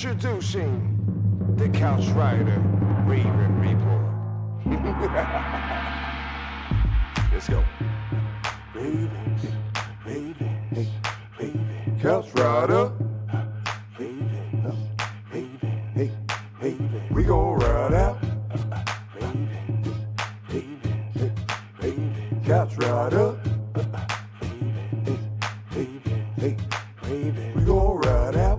Introducing the Couch Rider Raven Report. Let's go. Ravens, Ravens, Ravens. Couch Rider. Ravens, Ravens, hey, Ravens. We gon' ride out. Ravens, Ravens, hey, Ravens. Couch Rider.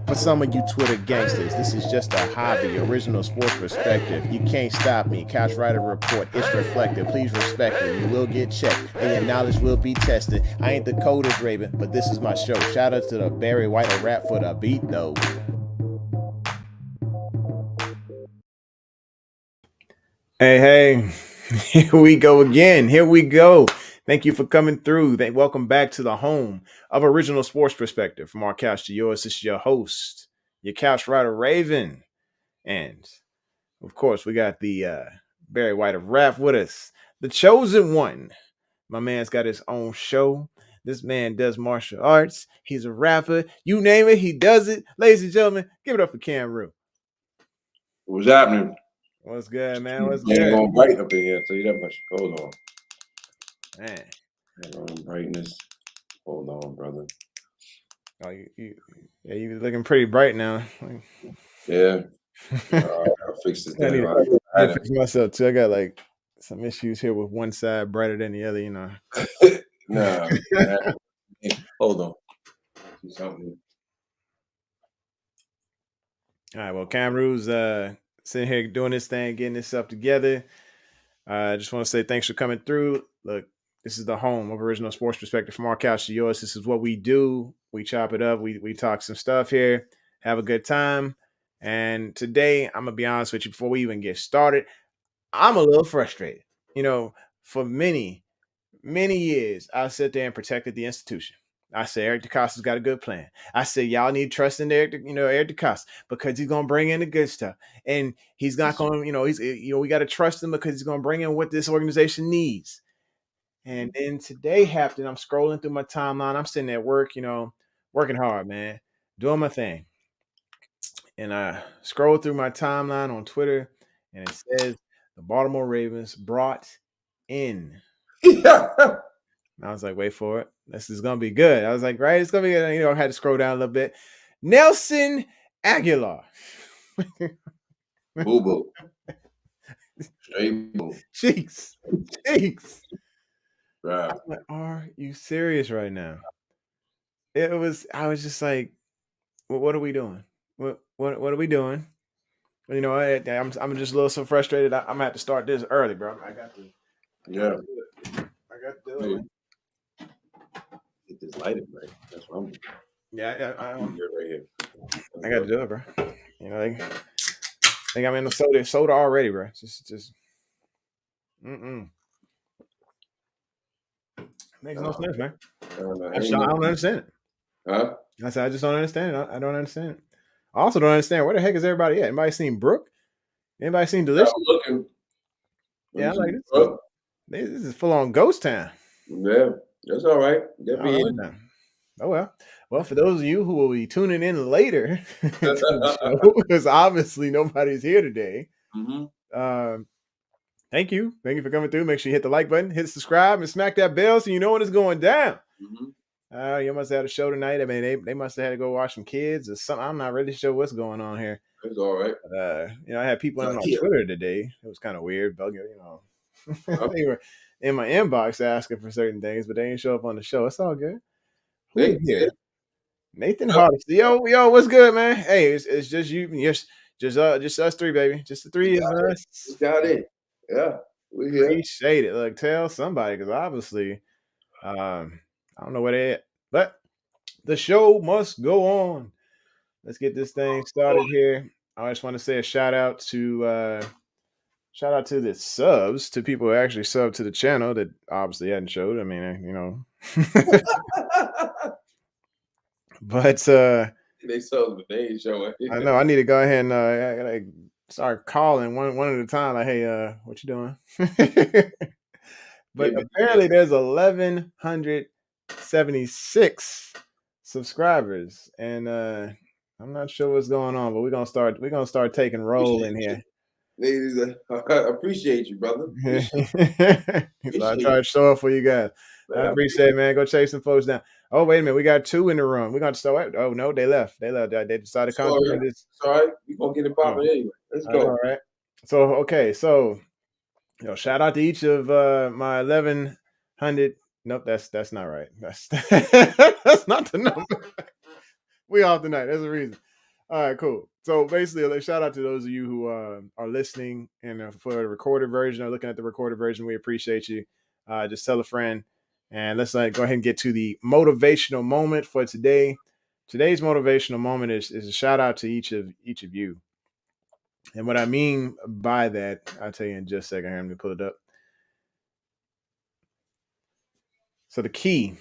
For some of you Twitter gangsters, this is just a hobby, original sports perspective. You can't stop me. Couch Rider Report, it's reflective. Please respect it. You will get checked, and your knowledge will be tested. I ain't the coldest Raven, but this is my show. Shout out to the Barry White of rap for the beat, though. Hey, here we go again. Here we go. Thank you for coming through. Welcome back to the home of original sports perspective. From our couch to yours, this is your host, your Couch Rider Raven. And, of course, we got the Barry White of rap with us, the chosen one. My man's got his own show. This man does martial arts. He's a rapper. You name it, he does it. Ladies and gentlemen, give it up for Cam Rue. What's happening? What's good, man? What's Ain't good? going bright up in here, tell you that much. Hold on. Man. Hang on, brightness. Hold on, brother. Oh, you're looking pretty bright now. Yeah. I'll fix this thing. I fix myself too. I got like some issues here with one side brighter than the other, you know. Nah. Hold on. Something. All right, well, Cam Rue's sitting here doing this thing, getting this stuff together. I just want to say thanks for coming through. Look, this is the home of original sports perspective. From our couch to yours. This is what we do. We chop it up. We talk some stuff here. Have a good time. And today, I'm going to be honest with you, before we even get started, I'm a little frustrated. You know, for many years, I sat there and protected the institution. I said, Eric DeCosta's got a good plan. I said, y'all need trust in Eric DeCosta, because he's going to bring in the good stuff. And he's not going to, we got to trust him because he's going to bring in what this organization needs. And then today happened. I'm scrolling through my timeline. I'm sitting at work, working hard, man, doing my thing. And I scroll through my timeline on Twitter, and it says the Baltimore Ravens brought in. I was like, wait for it. This is going to be good. I was like, right, it's going to be good. I had to scroll down a little bit. Nelson Aguilar. Boo-boo. Straight boo. Cheeks. Right. Like, are you serious right now? I was just like, well, what are we doing? What are we doing? I'm just a little so frustrated. I'm gonna have to start this early, bro. I got to. Yeah. I got to do it. Get this lighted right. That's what I'm doing. Yeah, I'm here right here. I got to do it, bro. I think I'm in the soda already, bro. Just. Makes no sense, man. I don't understand it. Huh? I said I just don't understand it. I don't understand it. I also don't understand where the heck is everybody at. Anybody seen Brooke? Anybody seen Delicious? Looking. Yeah, I'm like this is full on ghost town. Yeah, that's all right. Oh well. Well, for those of you who will be tuning in later to the show, because obviously nobody's here today. Mm-hmm. Thank you for coming through. Make sure you hit the like button, hit subscribe, and smack that bell so you know when it's going down. Mm-hmm. You must have had a show tonight. I mean, they must have had to go watch some kids or something. I'm not really sure what's going on here. It's all right. I had people on Twitter today. It was kind of weird, but they were in my inbox asking for certain things, but they didn't show up on the show. It's all good. Who's here? Nathan Hardison. Yo, what's good, man? Hey, it's just you, just us three, baby. Just the three of us. We got it. Yeah, we here. Appreciate it. Look, tell somebody, because obviously, I don't know where they at, but the show must go on. Let's get this thing started here. I just want to say a shout out to the subs, to people who actually subbed to the channel that obviously hadn't showed. I mean, but they subbed, but they ain't showing. I know I need to go ahead and I gotta start calling one at a time. Like, hey, what you doing? But apparently, there's 1,176 subscribers, and I'm not sure what's going on, but we're gonna start taking roll in here. Ladies, I appreciate you, brother. Appreciate, I try to show up for you guys. I man. appreciate it, man. Go chase some folks down. Oh, wait a minute. We got two in the room. We're gonna start. Oh no, they left. They left. They decided to come through Sorry. and just Sorry. We're gonna get it oh, popping anyway. Let's that's go. all right. So okay, so shout out to each of my 1100. Nope, that's not right. That's that's not the number. We off tonight. There's a reason. All right, cool. So basically, like, shout out to those of you who are listening and for the recorded version or looking at the recorded version. We appreciate you. Just tell a friend, and let's go ahead and get to the motivational moment for today. Today's motivational moment is a shout out to each of you. And what I mean by that, I'll tell you in just a second. Here, let me pull it up. So the key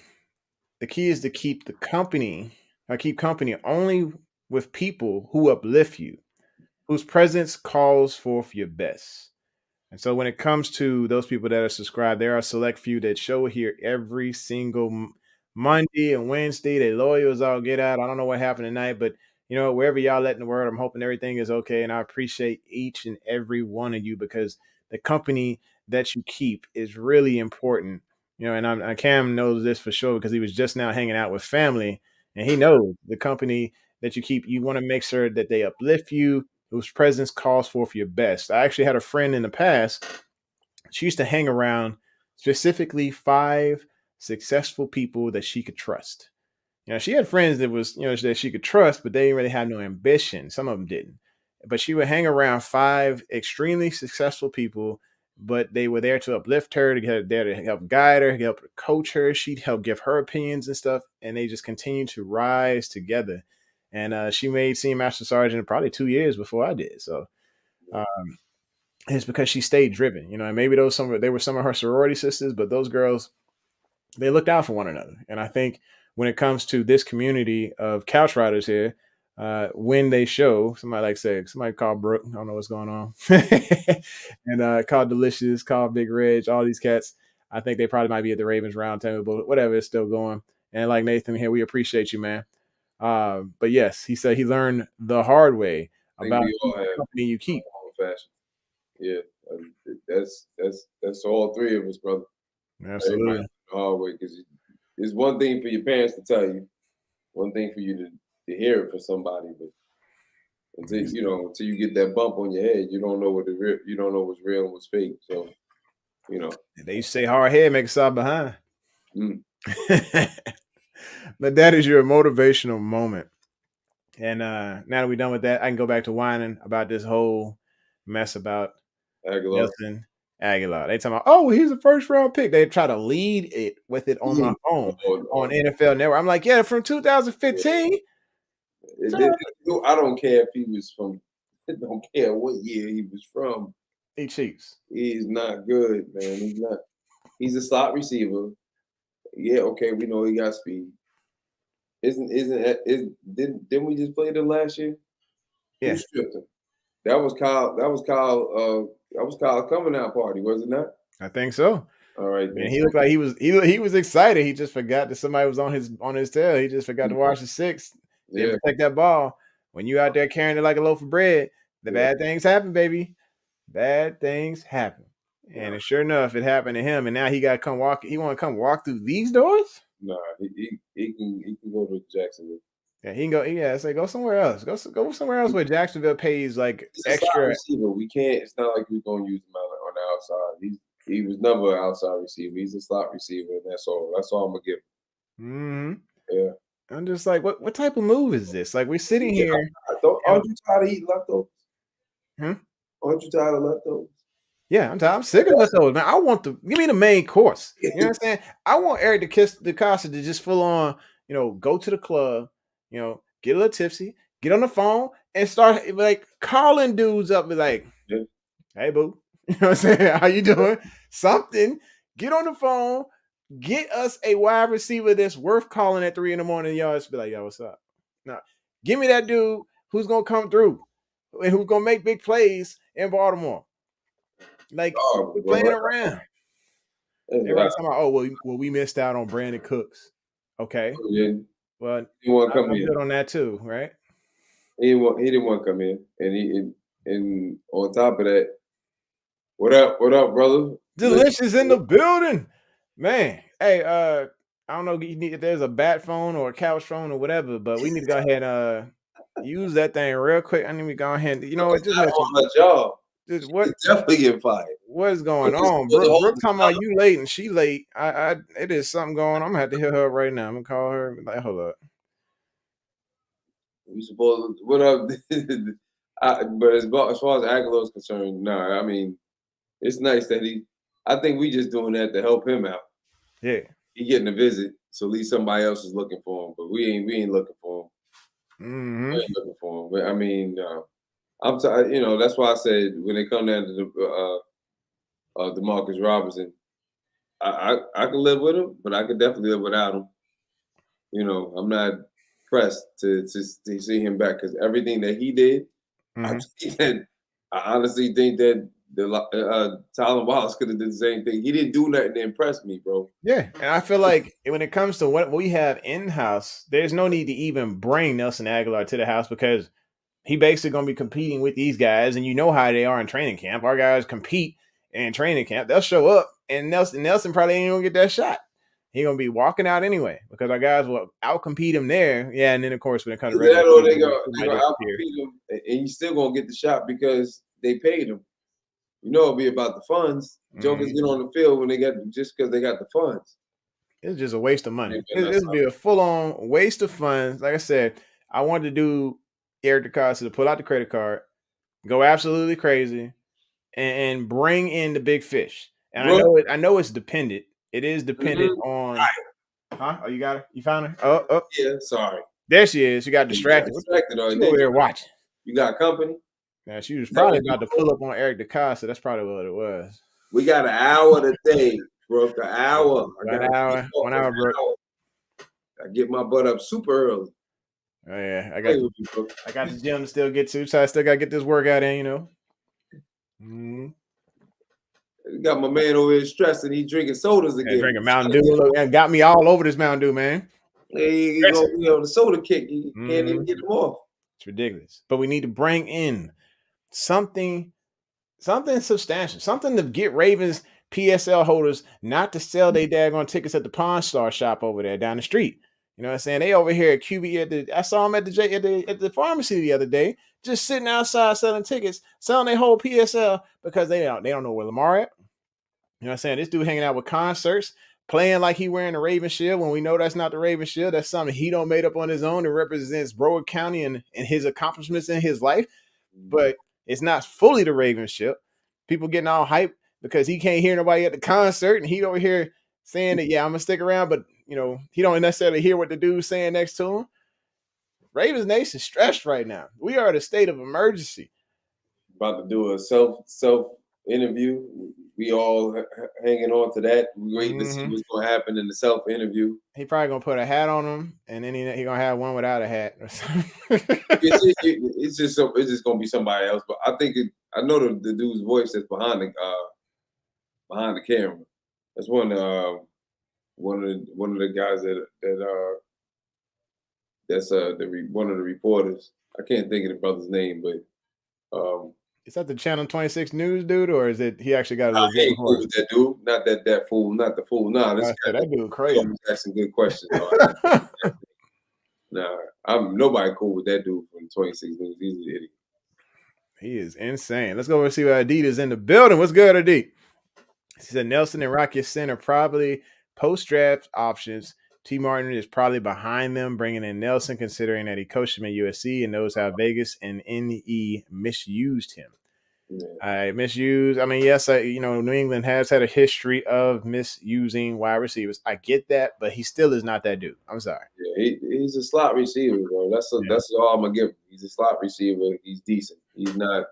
is to keep company only with people who uplift you, whose presence calls forth your best. And so when it comes to those people that are subscribed, there are a select few that show here every single Monday and Wednesday. They loyal as all get out. I don't know what happened tonight, but wherever y'all at in the world, I'm hoping everything is okay. And I appreciate each and every one of you because the company that you keep is really important. And Cam knows this for sure because he was just now hanging out with family, and he knows the company that you keep. You want to make sure that they uplift you, whose presence calls forth your best. I actually had a friend in the past. She used to hang around specifically 5 successful people that she could trust. She had friends that she could trust, but they didn't really have no ambition. Some of them didn't. But she would hang around 5 extremely successful people, but they were there to uplift her, there to help guide her, help coach her. She'd help give her opinions and stuff, and they just continued to rise together. And she made senior master sergeant probably 2 years before I did. So it's because she stayed driven, and maybe they were some of her sorority sisters, but those girls, they looked out for one another. And I think when it comes to this community of couch riders here, when they show somebody called Brooke, I don't know what's going on, and called Delicious, called Big Reg, all these cats, I think they probably might be at the Ravens round table, but whatever, it's still going. And like Nathan here, we appreciate you, man. But yes, he said he learned the hard way I think about we all the have company you keep. fashion. Yeah, that's all 3 of us, brother. Absolutely. Everybody the hard way because it's one thing for your parents to tell you, one thing for you to hear it from somebody, but until you get that bump on your head, you don't know you don't know what's real and what's fake. So They used to say hard head make a soft behind. mm. But that is your motivational moment. And now that we're done with that, I can go back to whining about this whole mess about Aguilar. Nelson Aguilar. They talking about, oh, he's a first round pick. They try to lead it with it on my phone on NFL Network. I'm like, yeah, from 2015. I don't care if he was from. I don't care what year he was from. He cheats. He's not good, man. He's not. He's a slot receiver. Yeah, okay, we know he got speed. Didn't we just play them last year? Yeah. Who stripped him? That was Kyle. That was Kyle. That was Kyle coming out party, was it not? I think so. All right. And he looked like he was excited. He just forgot that somebody was on his tail. He just forgot to watch the 6. Didn't protect that ball. When you out there carrying it like a loaf of bread, the bad things happen, baby. Bad things happen. And sure enough, it happened to him. And now he got to come walk. He want to come walk through these doors? Nah, he can go to Jacksonville. Yeah, he can go. Yeah, say go somewhere else. Go somewhere else where Jacksonville pays like extra. Receiver. We can't. It's not like we're gonna use him on the outside. He was never an outside receiver. He's a slot receiver, and that's all. That's all I'm gonna give him. Yeah. I'm just like, what type of move is this? Like, we're sitting here. Aren't you tired of eating leftovers? Aren't you tired of leftovers? Yeah, I'm sick of leftovers, man. I want give me the main course. You know what I'm saying? I want Eric DeCosta to just full on, go to the club, get a little tipsy, get on the phone, and start like calling dudes up, be like, hey, boo. You know what I'm saying? How you doing? Something. Get on the phone. Get us a wide receiver that's worth calling at 3 a.m. Y'all just be like, yo, what's up? Now, give me that dude who's gonna come through and who's gonna make big plays in Baltimore. Like, we're playing around. Everybody's talking about, oh, well, we missed out on Brandon Cooks. Okay. Yeah. Well, you want to come I'm here good on that too, right? He didn't want to come in, and on top of that, what up, brother? Delicious in the building, man. Hey, I don't know if there's a bat phone or a couch phone or whatever, but we need to go ahead and use that thing real quick. I need to go ahead. You know what? Just Not let you. on her job. Just She what definitely get fired. what is going Just on? for the whole Brooke talking about you late and she late. It is something going on. I'm gonna have to hit her up right now. I'm gonna call her. Like, hold up. We supposed what up? But as far as Aguilar is concerned, nah. I mean, it's nice that he. I think we just doing that to help him out. Yeah. He getting a visit, so at least somebody else is looking for him. But we ain't looking for him. Mm-hmm. We ain't looking for him. But I mean, that's why I said when they come down to the Demarcus Robinson, I can live with him, but I could definitely live without him. I'm not pressed to see him back because everything that he did, I Mm-hmm. think that I honestly think that Tylen Wallace could have did the same thing. He didn't do nothing to impress me, bro. Yeah, and I feel like when it comes to what we have in house, there's no need to even bring Nelson Aguilar to the house because he basically going to be competing with these guys, and you know how they are in training camp. Our guys compete in training camp; they'll show up, and Nelson probably ain't gonna get that shot. He gonna be walking out anyway because our guys will outcompete him there. Yeah, and then of course when it comes to Either regular that or season, they might gonna disappear. outcompete him, and he's still gonna get the shot because they paid him. It'll be about the funds. Jokers Mhm. get on the field when they got just because they got the funds. It's just a waste of money. And that's It'd be a full on waste of funds. Like I said, I wanted to do Eric DeCosta to pull out the credit card, go absolutely crazy, and bring in the big fish. And Brooke, I know it's dependent. It is dependent on. Huh? Oh, you got her? You found her? Oh, yeah, sorry. there she is. You got You got distracted. What distracted, or you did over there you? watching? You got company? Now she was Is that probably what you about to doing? pull up on Eric DeCosta. That's probably what it was. We got an hour today, Brooke. An hour. I got 1 hour, bro. I get my butt up super early. Oh yeah, Play with you, Brooke. I got the gym to still get to, so I still got to get this workout in. Mhm. Got my man over here stressing. He drinking sodas Yeah, again. drinking Mountain Dew. Look, that got me all over this Mountain Dew, man. He gonna be on the soda kick. He can't even Mhm. get him off. It's ridiculous. But we need to bring in something substantial, something to get Ravens PSL holders not to sell their daggone tickets at the Pawn Star shop over there down the street. You know what I'm saying? They over here at QB I saw them at the pharmacy the other day, just sitting outside selling tickets, selling their whole PSL because they don't know where Lamar at. You know what I'm saying? This dude hanging out with concerts, playing like he wearing the Raven shield when we know that's not the Raven shield. That's something he don't made up on his own. It represents Broward County and his accomplishments in his life, but it's not fully the Raven shield. People getting all hyped because he can't hear nobody at the concert, and he over here saying that, yeah, I'm gonna stick around, but he don't necessarily hear what the dude's saying next to him. Ravens Nation stressed right now. We are at a state of emergency. About to do a self interview. We all hanging on to that. We waiting to see Mhm. what's going to happen in the self interview. He probably gonna put a hat on him, and then he gonna have one without a hat. It's just going to be somebody else. But I think I know the dude's voice that's behind the camera. That's one of the guys one of the reporters. I can't think of the brother's name, but Is that the Channel 26 news dude, or is it he actually got a nah, he legit ain't cool report? with that dude. Not that fool. Not the fool. Nah, this I guy said that dude he crazy. always asking good questions. Nah, I'm nobody cool with that dude from 26 News. He's an idiot. He is insane. Let's go over and see what Adidas in the building. What's good, Adi? He said Nelson and Rocky Sin are probably post-draft options. T. Martin is probably behind them, bringing in Nelson, considering that he coached him at USC and knows how Vegas and NE misused him. Yeah. I misuse. I mean, yes, New England has had a history of misusing wide receivers. I get that, but he still is not that dude. I'm sorry. Yeah, he's a slot receiver, bro. That's all I'm gonna give him. He's a slot receiver. He's decent. He's not.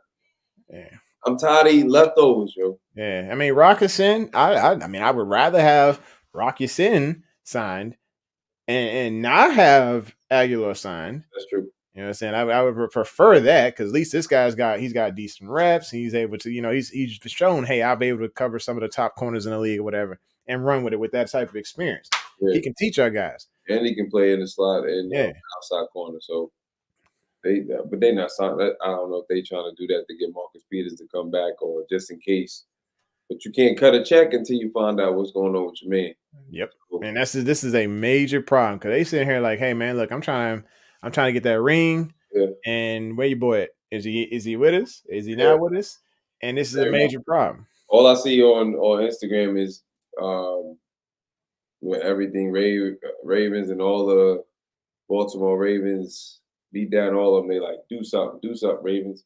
Yeah. I'm tired of eating leftovers, yo. Yeah. I mean, Rocky Sin, I mean, I would rather have Rocky Sin signed and not have Aguilar signed. That's true. You know what I'm saying? I would prefer that because at least this guy's got decent reps. He's able to, he's shown, hey, I'll be able to cover some of the top corners in the league or whatever and run with it with that type of experience. Yeah. He can teach our guys. And he can play in the slot and Yeah. outside corner. So But they not signed. I don't know if they trying to do that to get Marcus Peters to come back or just in case. But you can't cut a check until you find out what's going on with your man. Yep. And this is a major problem because they sitting here like, hey man, look, I'm trying to get that ring. Yeah. And where your boy at? Is he with us? Is he Yeah. not with us? And this is a major problem. All I see on Instagram is when everything Ravens and all the Baltimore Ravens beat down all of them. They like do something, Ravens.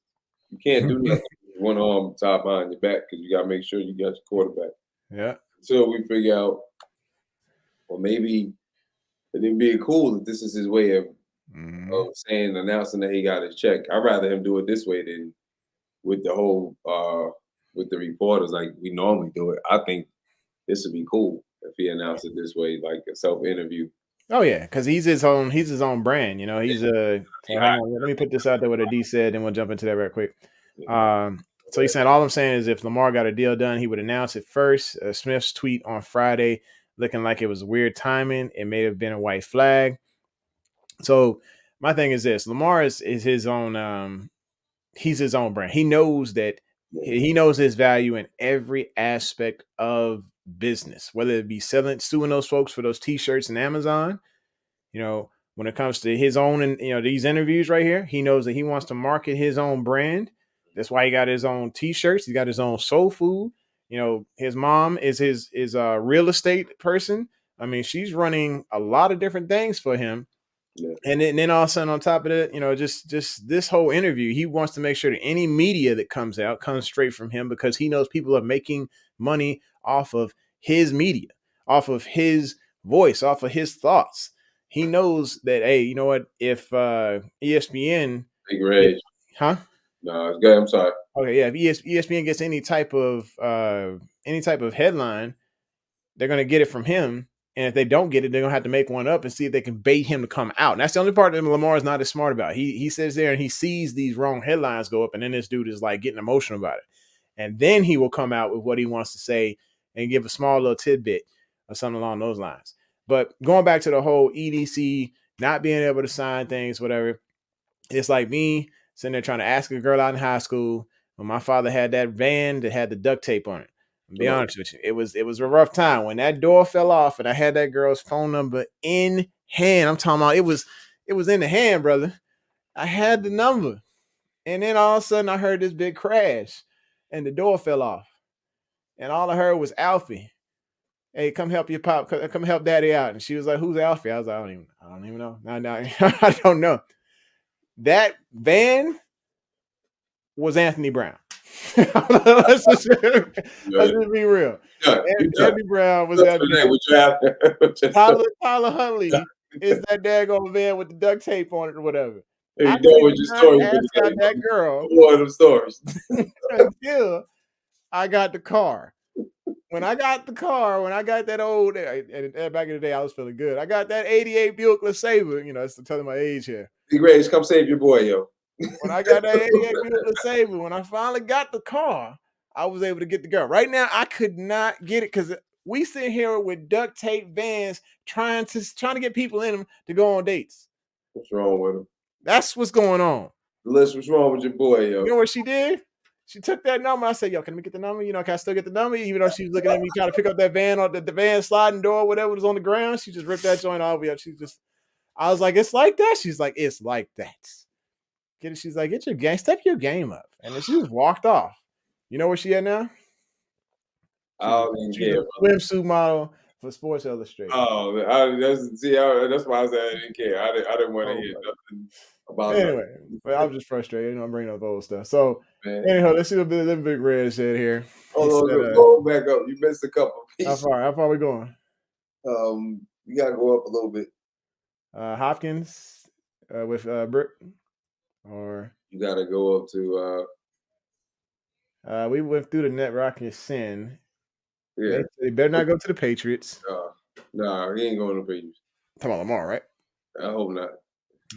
You can't do nothing with one arm tied behind your back because you got to make sure you got your quarterback. Yeah. Until we figure out, or maybe it'd be cool if this is his way of announcing that he got his check. I'd rather him do it this way than with the whole with the reporters like we normally do it. I think this would be cool if he announced it this way, like a self-interview. Oh yeah, because he's his own brand. You know, he's a. So hang on, let me put this out there what a D said, and we'll jump into that real quick. So he's saying all I'm saying is if Lamar got a deal done, he would announce it first. Smith's tweet on Friday looking like it was weird timing. It may have been a white flag. So my thing is this: Lamar is his own. He's his own brand. He knows that he knows his value in every aspect of business, whether it be suing those folks for those T-shirts in Amazon. You know, when it comes to his own and these interviews right here, he knows that he wants to market his own brand. That's why he got his own T-shirts. He got his own soul food. You know, his mom is his real estate person. I mean, she's running a lot of different things for him. Yeah. And then all of a sudden, on top of it, just this whole interview, he wants to make sure that any media that comes out comes straight from him because he knows people are making money off of his media, off of his voice, off of his thoughts. He knows that, hey, you know what? If ESPN, huh? No, it's good. I'm sorry. Okay, yeah. If ESPN gets any type of headline, they're gonna get it from him. And if they don't get it, they're gonna have to make one up and see if they can bait him to come out. And that's the only part that Lamar is not as smart about. He sits there and he sees these wrong headlines go up, and then this dude is like getting emotional about it. And then he will come out with what he wants to say and give a small little tidbit or something along those lines. But going back to the whole EDC not being able to sign things, whatever, it's like me sitting there trying to ask a girl out in high school when my father had that van that had the duct tape on it. I'll be honest with you, it was a rough time when that door fell off and I had that girl's phone number in hand. I'm talking about it was in the hand, brother. I had the number, and then all of a sudden I heard this big crash, and the door fell off, and all I heard was Alfie. Hey, come help your pop, come help daddy out. And she was like, "Who's Alfie?" I was like, I don't even know. No, I don't know. That van was Anthony Brown. let's just be real. Anthony Brown was Tyler Huntley is that daggone van with the duct tape on it or whatever. I did not ask out that girl one of them stories until I got the car. When I got that old, and back in the day, I was feeling good. I got that 88 Buick LeSabre. It's telling my age here. Be great. Come save your boy, yo. When I got that 88 Buick LeSabre, when I finally got the car, I was able to get the girl. Right now, I could not get it because we sit here with duct tape vans trying to get people in them to go on dates. What's wrong with them? That's what's going on. Liz, what's wrong with your boy, yo? You know what she did? She took that number. I said, yo, can we get the number? Can I still get the number? Even though she was looking at me trying to pick up that van or the van sliding door, whatever was on the ground, she just ripped that joint all the way up. I was like, it's like that? She's like, it's like that. She's like, step your game up. And then she just walked off. You know where she at now? I don't even care. Swimsuit model for Sports Illustrated. Oh, that's why I said I didn't care. I didn't want to hear nothing about it. Anyway, but I was just frustrated. I'm bringing up old stuff. So, anyhow, let's see what the Big Red said here. Go back up. You missed a couple pieces. How far are we going? You got to go up a little bit. Hopkins with Brick. Or you got to go up to. We went through the net rocket sin. Yeah, they better not go to the Patriots. Nah, he ain't going to the Patriots. Talking about Lamar, right? I hope not.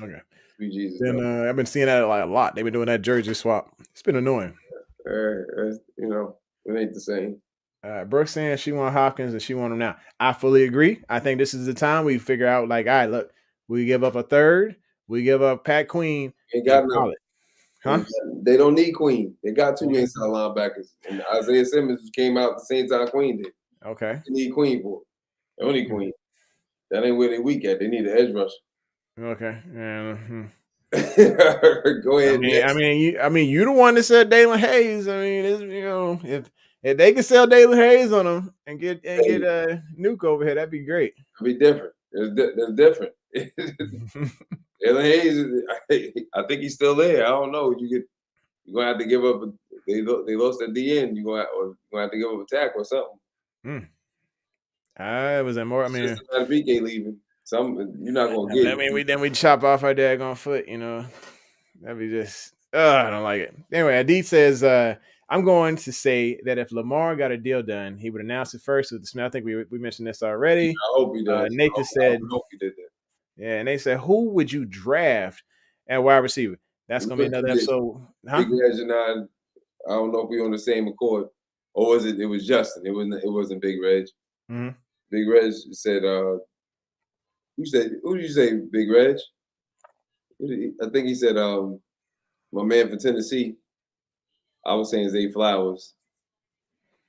Okay. Sweet Jesus. Then I've been seeing that a lot. They've been doing that jersey swap. It's been annoying. It ain't the same. Brooke saying she want Hopkins and she want him now. I fully agree. I think this is the time we figure out, like, all right, look, we give up a third. We give up Pat Queen Ain't and got none. Pollard. Huh? They don't need Queen. They got 2 inside linebackers, and Isaiah Simmons came out at the same time Queen did. Okay. They need Queen for it. They don't need Queen. That ain't where they weak at. They need an edge rusher. Okay. Yeah. Go ahead. I mean, you the one that said Dalen Hayes. I mean, it's, if they can sell Dalen Hayes on them and get Nuke over here, that'd be great. It'll be different. It's different. Dalen Hayes, I think he's still there. I don't know. You're gonna have to give up. They lost at the end. You're gonna have to give up a tackle or something. Was that more? I mean, BK leaving. You're not gonna get. I mean, we chop off our daggone foot. That'd be just. I don't like it. Anyway, Adi says, I'm going to say that if Lamar got a deal done, he would announce it first with the Smith. I think we mentioned this already. I hope he does. Nathan said, I hope he did that. Yeah, and they said, who would you draft at wide receiver? That's gonna be another episode. Huh? Big Reg and I don't know if we're on the same accord, or was it? It was Justin. It wasn't Big Reg. Mm-hmm. Big Reg said, who did you say, Big Reg? I think he said, my man from Tennessee. I was saying Zay Flowers.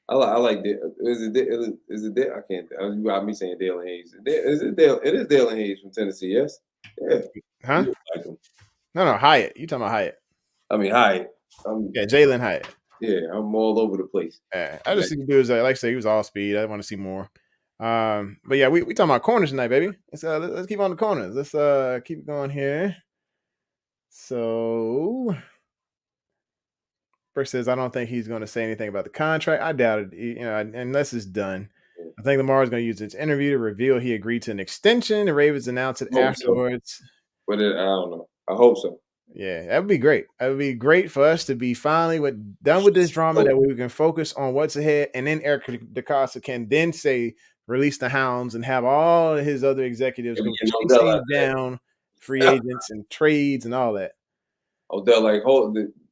I like that. Is it? I can't. You got me saying Dalen Hayes. Is it Dale? It is Dalen Hayes from Tennessee. Yes. Yeah. Huh? Like him. No, Hyatt. You talking about Hyatt? I mean Hyatt. Yeah, Jalen Hyatt. Yeah, I'm all over the place. Yeah, I just see dudes like I say, he was all speed. I want to see more. But yeah, we talking about corners tonight, baby. Let's keep on the corners. Let's keep going here. So Brick says, I don't think he's going to say anything about the contract. I doubt it, unless it's done. I think Lamar is going to use its interview to reveal he agreed to an extension. The Ravens announced it afterwards. So. But I don't know. I hope so. Yeah, that would be great. That would be great for us to be finally done with this drama, that we can focus on what's ahead. And then Eric DeCosta can then say, release the hounds, and have all of his other executives go chasing down free agents and trades and all that. Odell,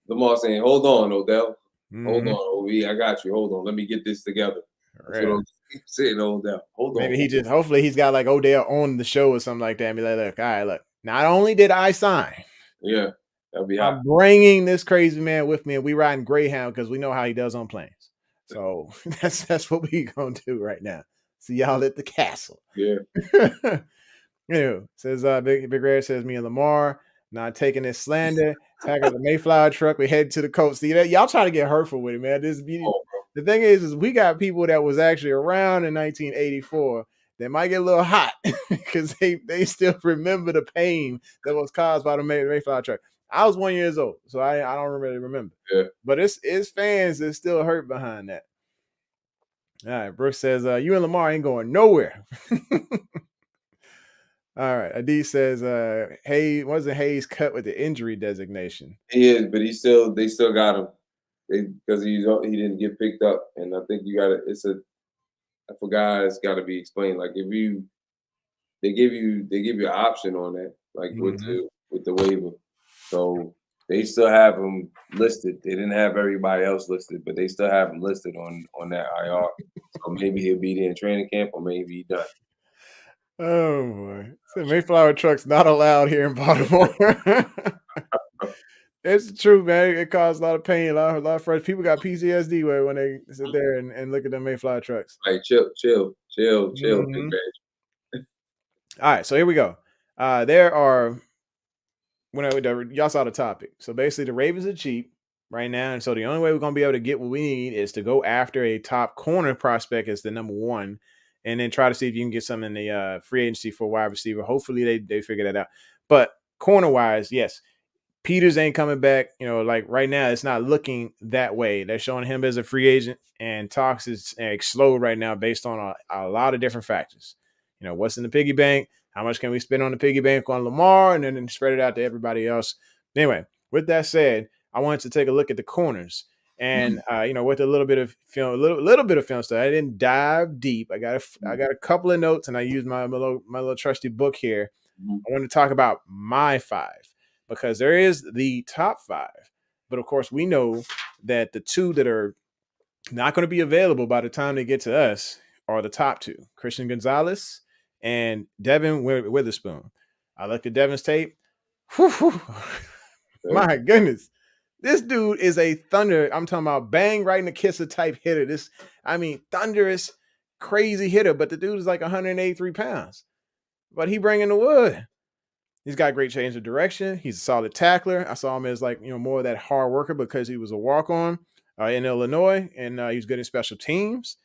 Lamar saying, hold on, Odell. Hold on, OB. I got you. Hold on. Let me get this together. That's what I'm saying, Odell. Hold on. Maybe hopefully he's got like Odell on the show or something like that. And be like, look, all right, look. Not only did I sign. Yeah, that'd be hot. I'm bringing this crazy man with me, and we riding Greyhound because we know how he does on planes. So that's what we gonna do right now. See y'all at the castle. Yeah. Says Big Red says, me and Lamar not taking this slander. Tackle the Mayflower truck. We head to the coast. See that y'all trying to get hurtful with it, man. The thing is we got people that was actually around in 1984. They might get a little hot because they still remember the pain that was caused by the Mayflower truck. I was 1 year old, so I don't really remember. Yeah. But it's fans that still hurt behind that. All right, Brooks says, you and Lamar ain't going nowhere. All right, Adi says, wasn't Hayes cut with the injury designation? He is, but they still got him because he didn't get picked up, and I think for guys, got to be explained. Like if they give you an option on that, like with the waiver. So they still have him listed. They didn't have everybody else listed, but they still have him listed on that IR. So maybe he'll be there in training camp, or maybe he done. Oh boy! So Mayflower truck's not allowed here in Baltimore. It's the truth, man. It caused a lot of pain. A lot of fresh people got PTSD when they sit there and look at the Mayflower trucks. Like chill, Big Reg. All right, so here we go. There are y'all saw the topic. So basically, the Ravens are cheap right now, and so the only way we're gonna be able to get what we need is to go after a top corner prospect as the number one, and then try to see if you can get some in the free agency for wide receiver. Hopefully, they figure that out. But corner wise, yes. Peters ain't coming back. Like right now, it's not looking that way. They're showing him as a free agent, and talks is slow right now based on a lot of different factors. What's in the piggy bank? How much can we spend on the piggy bank on Lamar, and then spread it out to everybody else? Anyway, with that said, I wanted to take a look at the corners, and with a little bit of film, little bit of film stuff. I didn't dive deep. I got a couple of notes, and I used my little trusty book here. I want to talk about my five. Because there is the top five. But, of course, we know that the two that are not going to be available by the time they get to us are the top two, Christian Gonzalez and Devin Witherspoon. I looked at Devin's tape. My goodness. This dude is a thunder. I'm talking about bang right in the kisser type hitter. Thunderous, crazy hitter. But the dude is like 183 pounds. But he bringing the wood. He's got great change of direction. He's a solid tackler. I saw him as more of that hard worker because he was a walk on in Illinois, and he was good at special teams.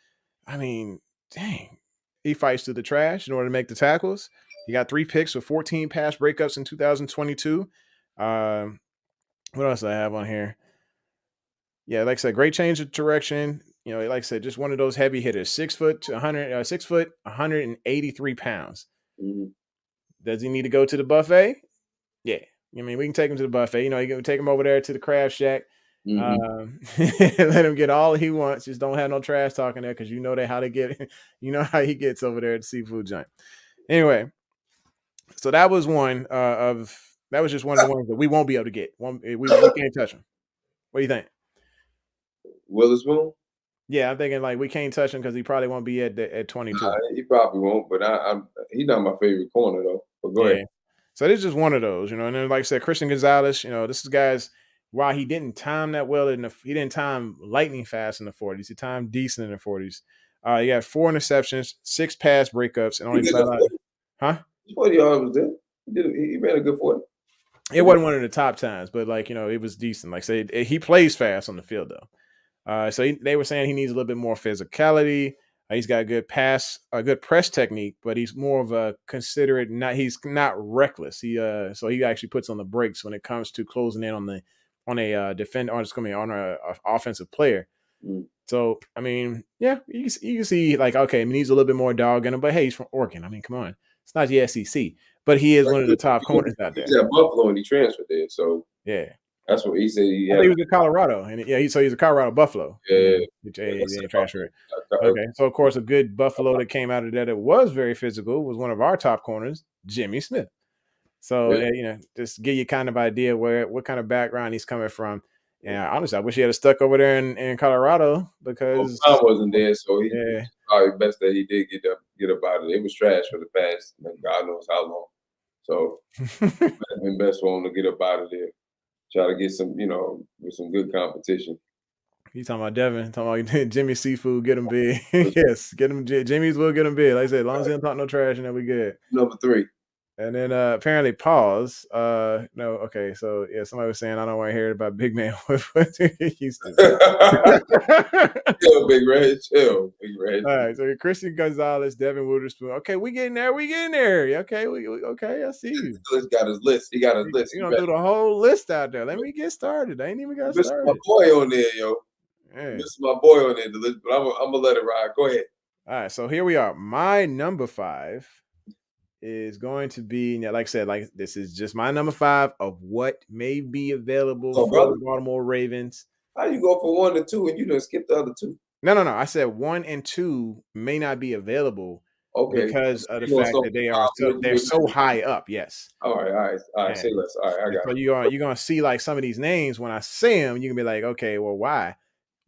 I mean, dang, he fights through the trash in order to make the tackles. He got 3 picks with 14 pass breakups in 2022. What else do I have on here? Yeah, like I said, great change of direction. Like I said, just one of those heavy hitters. 6 foot, 183 pounds. Mm-hmm. Does he need to go to the buffet? Yeah. I mean, we can take him to the buffet. You can take him over there to the crab shack. Let him get all he wants. Just don't have no trash talking there because how they get. How he gets over there at the seafood joint. Anyway, so that was one that was just one of the ones that we won't be able to get. We can't touch him. What do you think? Witherspoon? Yeah, I'm thinking we can't touch him because he probably won't be at 22. He probably won't, but he's not my favorite corner though. But go ahead. So this is just one of those, and then like I said, Christian Gonzalez, this is guys. While he didn't time that well he didn't time lightning fast in the 40s. He timed decent in the 40s. He had 4 interceptions, 6 pass breakups, and only 5 out. Huh? 40 yards was there. He ran a good 40. It wasn't one of the top times, but it was decent. Like say he plays fast on the field though. So they were saying he needs a little bit more physicality. He's got a good press technique, but he's more of a considerate. He's not reckless. So he actually puts on the brakes when it comes to closing in on a defender, on a offensive player. Mm. So I mean, yeah, you can see okay, he needs a little bit more dog in him, but hey, he's from Oregon. I mean, come on, it's not the SEC, but he is one of the top corners out there. He's at Buffalo and he transferred there, so yeah. That's what he said. He was in Colorado, and he's a Colorado Buffalo. Yeah, he transferred. Okay, so of course, a good Buffalo that came out of that was very physical was one of our top corners, Jimmy Smith. So just give you kind of idea what kind of background he's coming from. And honestly, I wish he had stuck over there in Colorado because I wasn't there, so he probably best that he did get up out of it. It was trash for the past God knows how long. So it would have been best for him to get up out of there. Try to get some, with some good competition. You talking about Devin? Talking about Jimmy Seafood, get him big. Yes, get him. Jimmy's will get him big. Like I said, as long as he don't talk no trash, and then we good. Number 3. And then apparently pause. No, okay. So yeah, somebody was saying I don't want to hear about Big Man. Houston. Chill, Big Red. Chill, Big Red. All right. So Christian Gonzalez, Devin Witherspoon. Okay, we getting there. Okay, okay. I see you. He's got his list. He got his list. You don't do the whole list out there. Let me get started. I ain't even got started. My boy on there, yo. Yeah. My boy on there. The list, but I'm gonna let it ride. Go ahead. All right. So here we are. My number 5 is going to be, like I said, this is just my number 5 of what may be available for the Baltimore Ravens. How you go for 1 and 2 and you done skip the other 2? No. I said 1 and 2 may not be available because of the fact that they're so high up. Yes. All right. Say less. All right, I got it. So you're gonna see some of these names when I say them, you can be like, okay, well, why?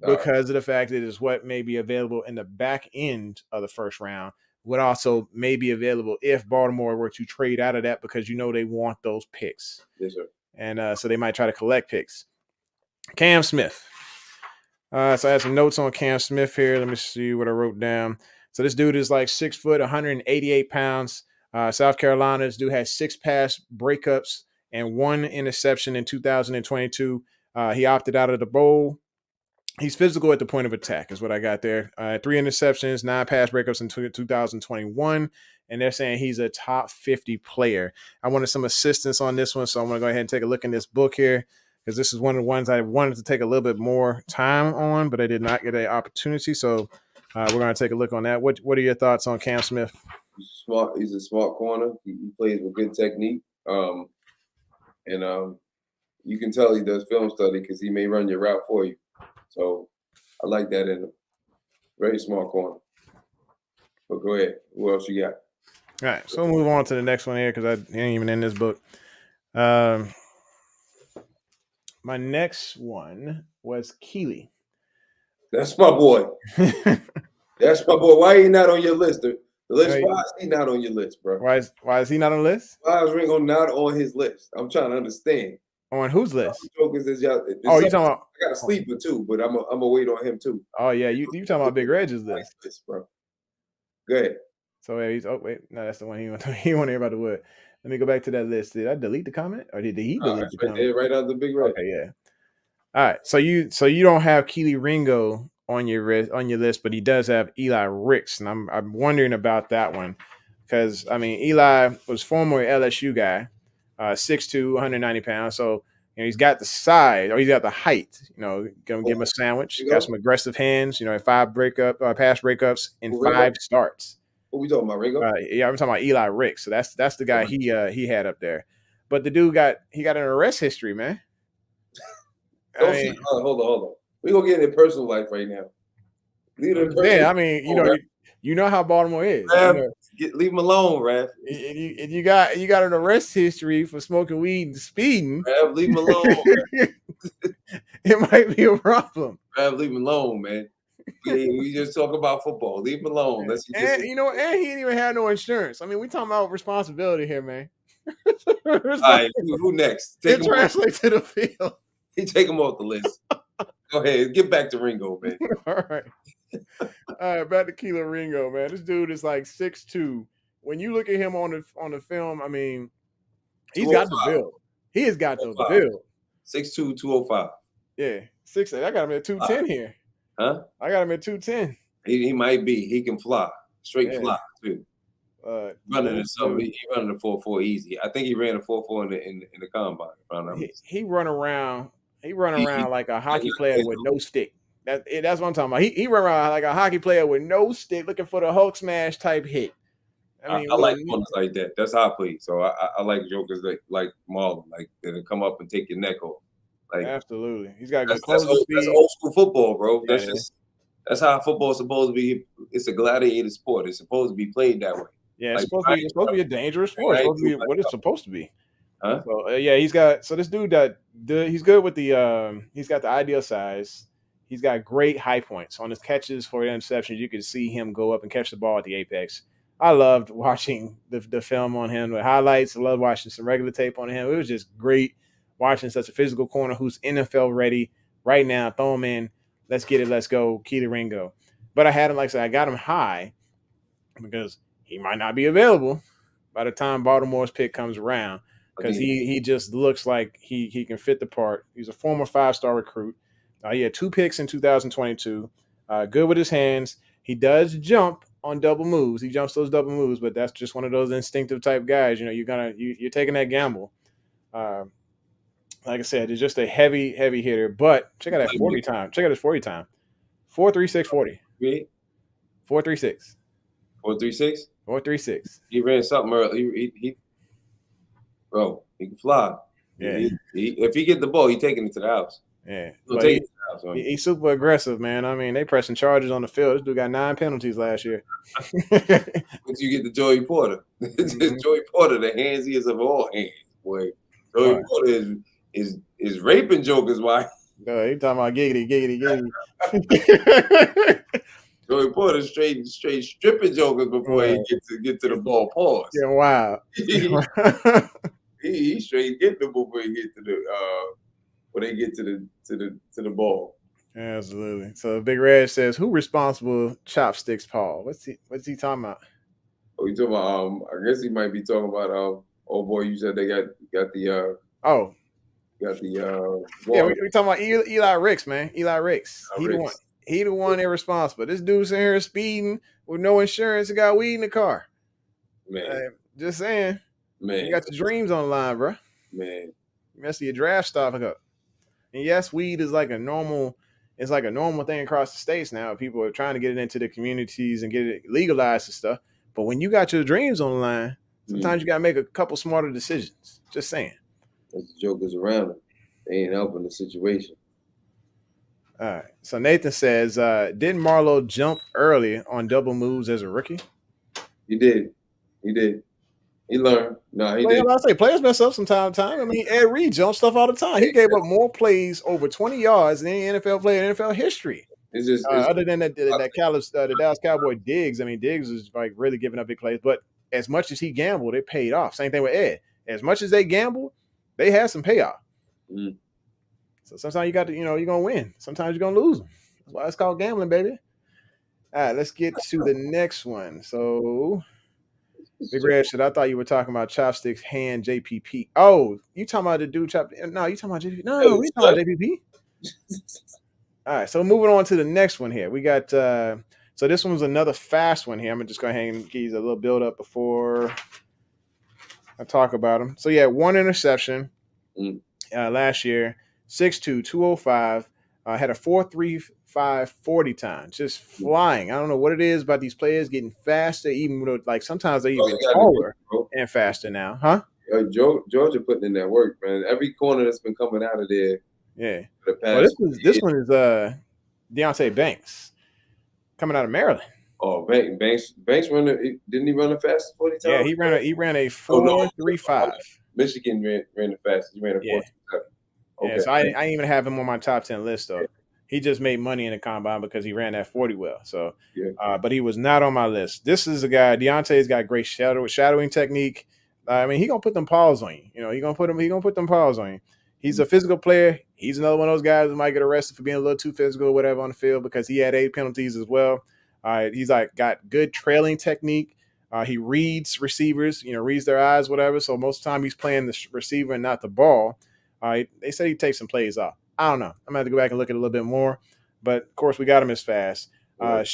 Because of the fact that it's what may be available in the back end of the first round. Would also may be available if Baltimore were to trade out of that because they want those picks. Yes, sir. And so they might try to collect picks. Cam Smith. So I had some notes on Cam Smith here. Let me see what I wrote down. So this dude is 6 foot, 188 pounds. South Carolina. This dude had 6 pass breakups and 1 interception in 2022. He opted out of the bowl. He's physical at the point of attack is what I got there. 3 interceptions, 9 pass breakups in 2021. And they're saying he's a top 50 player. I wanted some assistance on this one, so I'm going to go ahead and take a look in this book here because this is one of the ones I wanted to take a little bit more time on, but I did not get an opportunity. So we're going to take a look on that. What are your thoughts on Cam Smith? He's smart. He's a smart corner. He plays with good technique. And you can tell he does film study because he may run your route for you. So I like that in him. Very smart corner. But go ahead. Who else you got? All right. So we'll move on to the next one here because I ain't even in this book. My next one was Keely. That's my boy. That's my boy. Why he not on your list? The List, why is he not on your list, bro? Why is he not on the list? Why is Ringo not on his list? I'm trying to understand. On whose list? Jokers is y'all. Oh, you talking about? I got a sleeper too, but I'm gonna wait on him too. Oh yeah, you talking about Big Reg's list, bro? Go ahead. So yeah, he's no, that's the one he want everybody to would. Let me go back to that list. Did I delete the comment or did he delete the comment? There, right under Big Reg. Okay, yeah. All right, so you don't have Keely Ringo on your list, but he does have Eli Ricks, and I'm wondering about that one because I mean Eli was former LSU guy, 6'2", 190 pounds, so he's got the size or he's got the height. Gonna give him a sandwich. Got some aggressive hands. 5 pass breakups in 5 starts. What we talking about, Ringo? Yeah, I'm talking about Eli Ricks. So that's the guy he had up there. But the dude got an arrest history, man. Hold on. We gonna get in personal life right now. Yeah, I mean, you know how Baltimore is. Leave him alone, Raph. If you got an arrest history for smoking weed and speeding, Raph, leave him alone. It might be a problem. Raph, leave him alone, man. We just talk about football. Leave him alone. And he didn't even have no insurance. I mean, we talking about responsibility here, man. All right, who next? It translates to the field. Take him off the list. Go ahead, get back to Ringo, man. All right, back to Keely Ringo, man. This dude is like 6'2". When you look at him on the film, I mean, he's got the build. He has got the build. 6'2", 205. Yeah, 6'8". I got him at 210 here. Huh? I got him at 210. He might be. He can fly. Straight fly, too. Running in something. He running a 4.4 easy. I think he ran a 4.4 in the combine. He run around. He run around like a hockey player with no stick. That's what I'm talking about. He run around like a hockey player with no stick, looking for the Hulk smash type hit. I like ones like that. That's how I play. So I like jokers like Marlon, like that come up and take your neck off. Like absolutely, he's got good that's old school football, bro. That's how football is supposed to be. It's a gladiator sport. It's supposed to be played that way. Yeah, it's supposed to be a dangerous sport. It's supposed to be what it's supposed to be. Huh? So he's got. So this dude he's good with the. He's got the ideal size. He's got great high points on his catches for interceptions. You could see him go up and catch the ball at the apex. I loved watching the film on him with highlights. I loved watching some regular tape on him. It was just great watching such a physical corner who's NFL ready right now. Throw him in. Let's get it. Let's go. Keely Ringo. But I had him, like I said, I got him high because he might not be available by the time Baltimore's pick comes around because he just looks like he can fit the part. He's a former 5-star recruit. He had 2 picks in 2022. Good with his hands. He does jump on double moves. He jumps those double moves, but that's just one of those instinctive type guys. You're taking that gamble. Like I said, it's just a heavy hitter. But check out that 40 time. Check out his 40 time. 4.36 40. 4.36. 4.36. 4.36. He ran something early. He can fly. Yeah. If he get the ball, he taking it to the house. Yeah. He's super aggressive, man. I mean, they pressing charges on the field. This dude got 9 penalties last year. But you get the Joey Porter. Joey Porter, the handsiest of all hands, boy. Joey Porter is raping jokers. Why? No, he talking about giggity. Joey Porter straight stripping jokers before he get to the ball. Pause. Yeah, wow. he straight getting them before he get to the when they get to the ball. Absolutely. So Big Red says, "Who responsible chopsticks, Paul?" What's he talking about? Oh, you talking about? I guess he might be talking about. Oh boy, you said they got the. Got the. Yeah, we talking about Eli Ricks, man. Eli Ricks. He the one irresponsible. This dude's in here speeding with no insurance and got weed in the car. Man, just saying. Man, you got your dreams on the line, bro. Man, you mess your draft stock up. And yes, weed is like a normal. It's like a normal thing across the states now. People are trying to get it into the communities and get it legalized and stuff. But when you got your dreams on the line, sometimes you got to make a couple smarter decisions. Just saying. There's the jokers around them. They ain't helping the situation. All right. So Nathan says, didn't Marlowe jump early on double moves as a rookie? He did. He learned. No, he did. I say players mess up from time to time. I mean, Ed Reed jumps stuff all the time. He gave up more plays over 20 yards than any NFL player in NFL history. It's just Other than the Dallas Cowboy Diggs, I mean, Diggs is like really giving up big plays. But as much as he gambled, it paid off. Same thing with Ed. As much as they gambled, they had some payoff. mm, So sometimes you got to, you're gonna win. Sometimes you're gonna lose them. That's why it's called gambling, baby. All right, let's get to the next one. So, Big Red shit. I thought you were talking about Chopsticks Hand JPP. Oh, you talking about the dude chop? No, you talking about JPP? No, we talking about JPP. All right, so moving on to the next one here. We got so this one's another fast one here. I'm just going to hang give you a little build up before I talk about him. So yeah, one interception last year, 6'2", 205, had a 4.35 40 time, just flying. I don't know what it is about these players getting faster, even though like sometimes they even taller and faster now, huh? Georgia putting in that work, man. Every corner that's been coming out of there. Yeah. Well, this one is Deontay Banks coming out of Maryland. Oh, Banks didn't he run the fastest 40 times? Yeah, he ran a 4.35. Michigan ran the fastest. He ran a 4.37. Okay. Yeah, so I didn't even have him on my top 10 list though. Yeah. He just made money in the combine because he ran that 40 well. So, but he was not on my list. This is a guy. Deontay's got great shadowing technique. I mean, he gonna put them paws on you. He gonna put them paws on you. He's a physical player. He's another one of those guys who might get arrested for being a little too physical or whatever on the field because he had 8 penalties as well. He's got good trailing technique. He reads receivers, reads their eyes, whatever. So most of the time he's playing the receiver and not the ball. They said he takes some plays off. I don't know. I'm going to have to go back and look at it a little bit more. But, of course, we got him as fast.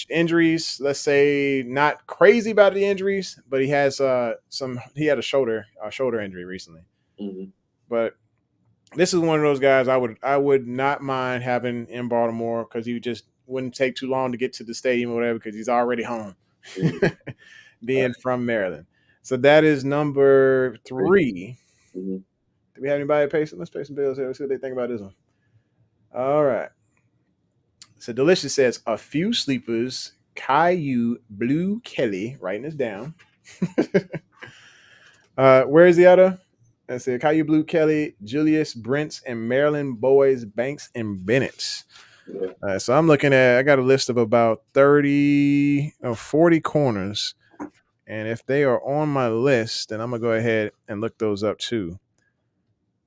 Injuries, let's say not crazy about the injuries, but he has he had a shoulder injury recently. Mm-hmm. But this is one of those guys I would not mind having in Baltimore because he just wouldn't take too long to get to the stadium or whatever because he's already home, being from Maryland. So that is number 3. Mm-hmm. Do we have anybody patient? Let's pay some bills here. Let's see what they think about this one. All right. So Delicious says a few sleepers. Caillou Blue Kelly, writing this down. Where is the other? Let's see. Caillou Blue Kelly, Julius Brents, and Maryland boys Banks and Bennett. Yeah. So I'm looking at. I got a list of about 40 corners, and if they are on my list, then I'm gonna go ahead and look those up too.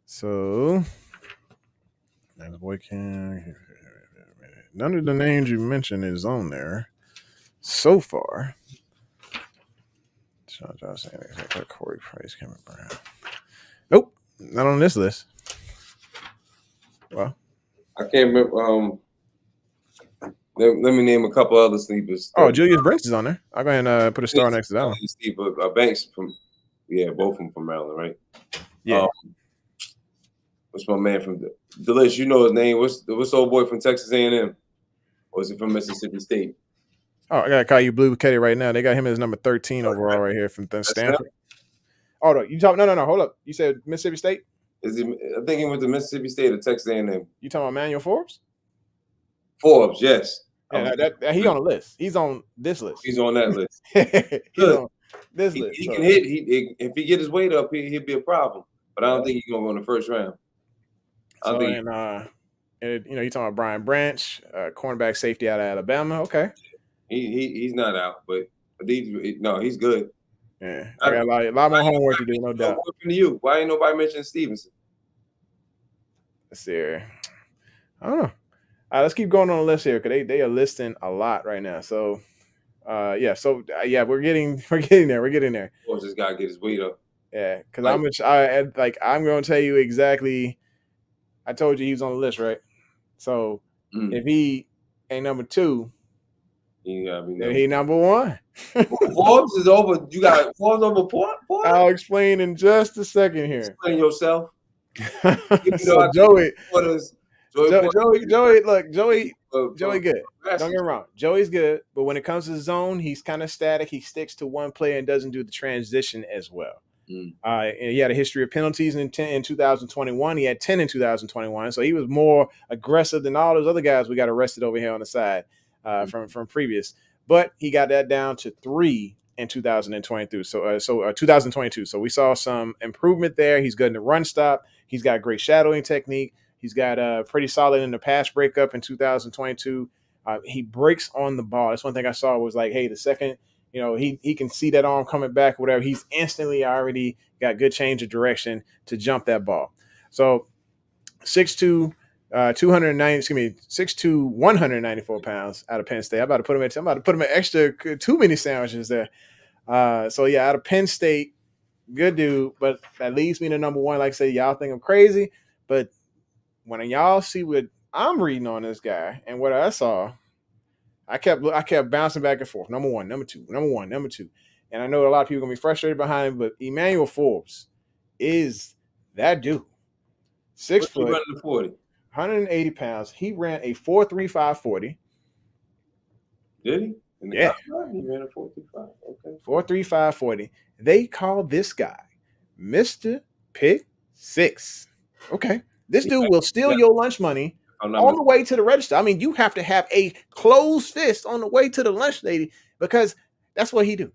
So, none of the names you mentioned is on there so far. Corey Price, Cameron Brown. Nope, not on this list. Well, I can't remember. Let me name a couple other sleepers. Oh, Julius Brents is on there. I'll go ahead and put a star next to that one. Steve Banks both of them from Maryland, right? Yeah. What's my man from Delish? You know his name. What's the old boy from Texas A&M? Or is it from Mississippi State? Oh, I got Caillou Blue Kelly right now. They got him as number 13 overall right here from Stanford. Oh, no, you talk? No. Hold up. You said Mississippi State? I think he went to Mississippi State or Texas A&M. You talking about Manuel Forbes? Forbes, yes. Yeah, he on the list. He's on this list. He's on that list. He's on this list. He can hit. If he get his weight up, he'd be a problem. But I don't think he's gonna go in the first round. So you talking about Brian Branch, cornerback safety out of Alabama. Okay. He's not out, but he's good. Yeah, I got a lot more homework to do, no doubt. To you. Why ain't nobody mentioning Stevenson? Let's see here. I don't know. All right, let's keep going on the list here because they are listing a lot right now. So, we're getting there. We're getting there. Well, just gotta get his weight up. Yeah, because I'm going to tell you exactly. I told you he was on the list, right? So if he ain't number 2, then he number 1. Forbes is over. You got Forbes over Port? I'll explain in just a second here. Explain yourself. So Joey, good. Don't get me wrong. Joey's good, but when it comes to zone, he's kind of static. He sticks to one player and doesn't do the transition as well. And he had a history of penalties in 2021. He had 10 in 2021, so he was more aggressive than all those other guys we got arrested over here on the side from previous. But he got that down to 3 in 2022. So 2022. So we saw some improvement there. He's good in the run stop. He's got great shadowing technique. He's got pretty solid in the pass breakup in 2022. He breaks on the ball. That's one thing I saw was like, hey, the second, he can see that arm coming back, whatever. He's instantly already got good change of direction to jump that ball. So 6'2", 290, excuse me, 6'2", 194 pounds out of Penn State. I'm about to put him at extra too many sandwiches there. So yeah, out of Penn State, good dude, but that leads me to number one. Like I say, y'all think I'm crazy, but when y'all see what I'm reading on this guy and what I saw, I kept bouncing back and forth. Number one, number two, number one, number two. And I know a lot of people are gonna be frustrated behind him, but Emmanuel Forbes is that dude. 6 What's he foot, running the 40? 180 pounds. He ran a 4.35 40. Did he? In the Yeah. combine, he ran a 4.35. Okay. 4.35 40. They call this guy Mr. Pick Six. Okay. This dude will steal your lunch money on the way to the register. I mean, you have to have a closed fist on the way to the lunch lady because that's what he do.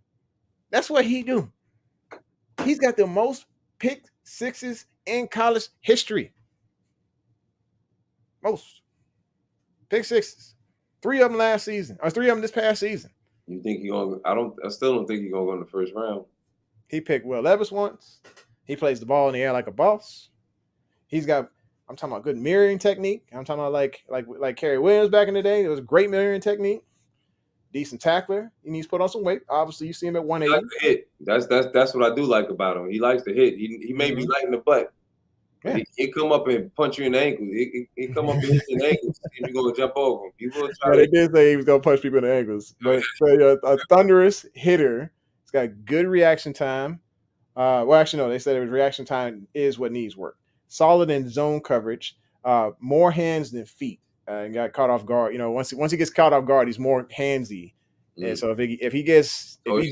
That's what he do. He's got the most pick sixes in college history. Most pick sixes. 3 of them last season, or 3 of them this past season. You think he gonna? I still don't think he's gonna go in the first round. He picked Will Levis once. He plays the ball in the air like a boss. He's got. I'm talking about good mirroring technique. I'm talking about like Kerry Williams back in the day. It was a great mirroring technique. Decent tackler. He needs to put on some weight. Obviously, you see him at 180. He likes to hit. That's what I do like about him. He likes to hit. He may be light in the butt. Yeah. He come up and punch you in the ankle. He come up and hit you in the ankles. And you're gonna jump over him. You will try. They did say he was gonna punch people in the ankles, but a thunderous hitter. He's got good reaction time. Well, actually, no. They said his reaction time is what needs work. Solid in zone coverage. More hands than feet. And got caught off guard. Once he gets caught off guard, he's more handsy. And so if he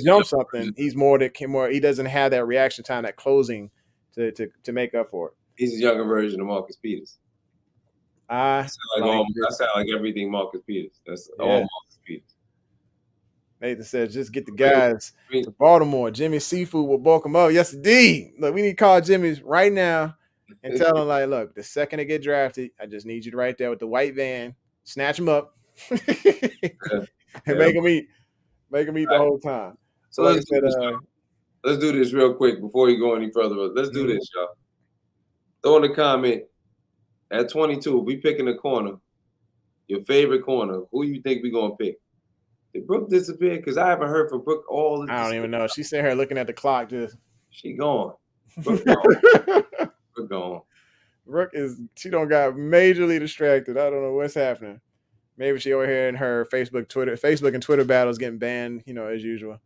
jumps something, he's more. He doesn't have that reaction time, that closing to make up for it. He's a younger version of Marcus Peters. I sound like everything Marcus Peters. That's all Marcus Peters. Nathan says, just get the guys to Baltimore. Jimmy Seafood will bulk them up. Yes, indeed. Look, we need to call Jimmy's right now and tell him, like, look, the second they get drafted, I just need you right there with the white van, snatch them up, and make them eat the whole time. So let's do this real quick before you go any further. Let's do this, y'all. Throw in a comment at 22. We picking a corner. Your favorite corner. Who you think we gonna pick? Did Brooke disappear? Because I haven't heard from Brooke all the time. I don't even know. She's sitting here looking at the clock. She gone. Brooke gone. Brooke gone. Brooke she don't got majorly distracted. I don't know what's happening. Maybe she over here in her Facebook and Twitter battles getting banned, as usual.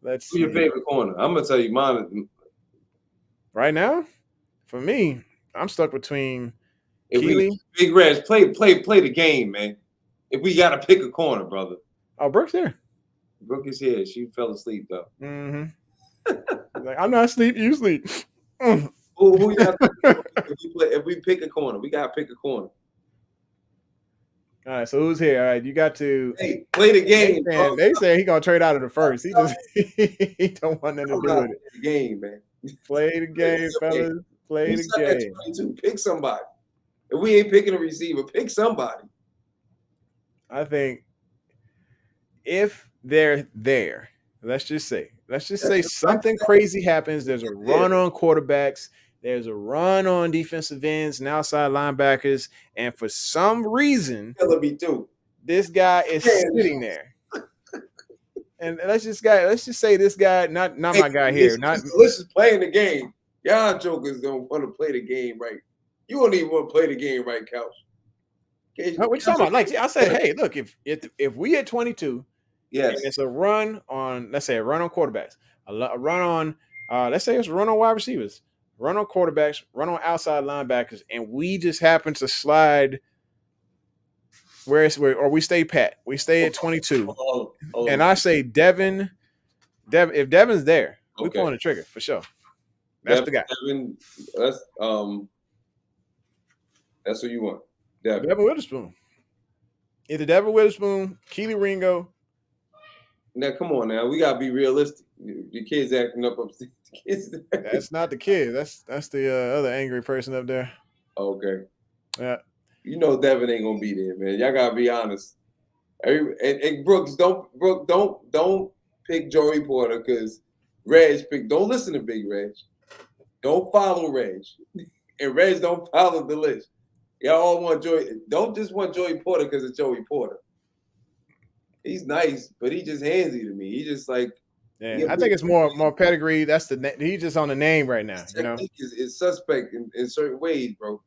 Who's your favorite corner? I'm gonna tell you mine. Right now, for me, I'm stuck between Keely. Big Reg, play the game, man. If we gotta pick a corner, brother. Oh, Brooke's here. Brooke is here. She fell asleep though. Like, I'm not asleep. You sleep. Who you got? If we pick a corner, we gotta pick a corner. All right, so who's here? All right, you got to play the game. They say he gonna trade out of the first. He don't want nothing to do with it. The game, man. Play the game, fellas. Play the game. Pick somebody. If we ain't picking a receiver, pick somebody. I think if they're there, let's just say something crazy happens. There's a run on quarterbacks. There's a run on defensive ends and outside linebackers. And for some reason, this guy is sitting there. And let's just say this guy, not my guy here. Let's just playing the game. Y'all jokers don't want to play the game right. You don't even want to play the game right, Couch. What you talking about? Like I said, hey, look, if we at 22, yes, and it's a run on, let's say a run on quarterbacks, a run on, let's say it's a run on wide receivers, run on quarterbacks, run on outside linebackers, and we just happen to slide or we stay pat. We stay at 22. And I say Devin, if Devin's there, we're pulling the trigger for sure. That's the guy. Devin, that's who you want. Devin Witherspoon. Either Devin Witherspoon, Keely Ringo. Now, come on now. We got to be realistic. The kid's acting up upstairs. That's not the kid. That's the other angry person up there. Okay. Yeah. You know Devin ain't going to be there, man. Y'all got to be honest. And Brooks, don't pick Joey Porter because Reg pick. Don't listen to Big Reg. Don't follow Reg, and Reg don't follow the list. Y'all all want Joey. Don't just want Joey Porter because it's Joey Porter. He's nice, but he just handsy to me. He just like. Yeah, I think it's more pedigree. That's he's just on the name right now. You know, is suspect in certain ways, bro.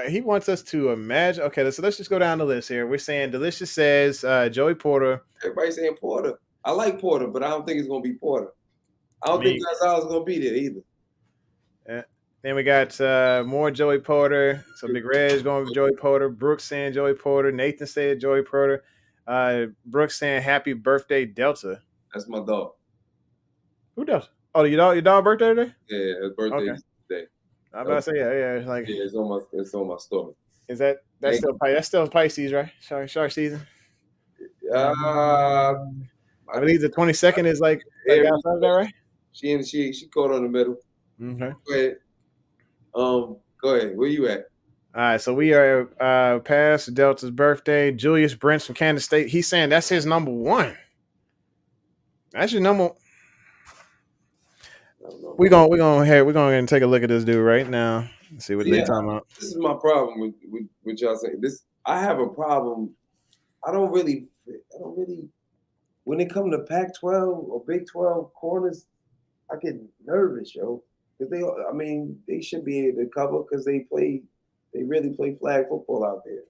He wants us to imagine. Okay, so let's just go down the list here. We're saying Delicious says Joey Porter. Everybody's saying Porter. I like Porter, but I don't think it's gonna be Porter. I don't think Gonzalez is gonna be there either. Yeah. Then we got more Joey Porter. So Big Reg going with Joey Porter. Brooks saying Joey Porter. Nathan said Joey Porter. Brooks saying happy birthday Delta. That's my dog. Who Delta? Oh, your dog birthday today? Yeah, his birthday today. I'm about to say yeah. Like it's on my story. Is that's still Pisces, right? Shark season. I believe the 22nd is like outside of that, right? She caught on the middle. Okay. Go ahead. Go ahead. Where you at? All right, so we are past Delta's birthday. Julius Brents from Kansas State. He's saying that's his number one. That's your number. We're gonna take a look at this dude right now and see what they talking about. This is my problem with y'all saying this. I have a problem. I don't really. When it comes to Pac-12 or Big 12 corners, I get nervous, yo. Because they should be able to cover because they really play flag football out there.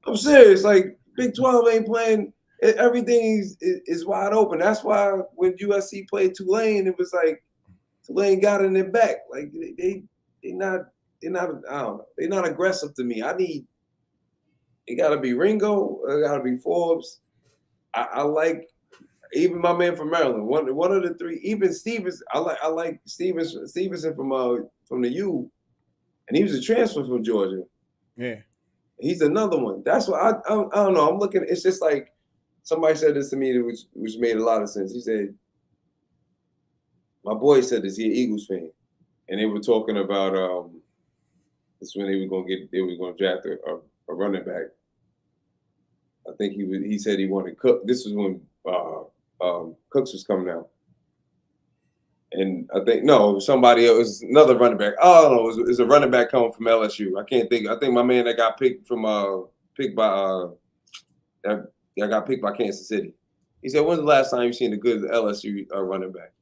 I'm serious. Like Big 12 ain't playing. Everything is wide open. That's why when USC played Tulane, it was like Tulane got in their back. Like they're not. I don't know. They're not aggressive to me. It got to be Ringo. It got to be Forbes. I like even my man from Maryland. One of the three. Even Stevens. I like Stevenson from the U, and he was a transfer from Georgia. Yeah, he's another one. That's what I don't know. I'm looking. It's just like somebody said this to me, which made a lot of sense. He said, my boy said this. He's an Eagles fan, and they were talking about this when they were going to draft a running back. I think he said he wanted Cook. This was when Cooks was coming out. And I think somebody else, another running back. Oh no, it was a running back coming from LSU. I can't think. I think my man that got picked by Kansas City. He said, "When's the last time you seen a good LSU running back?"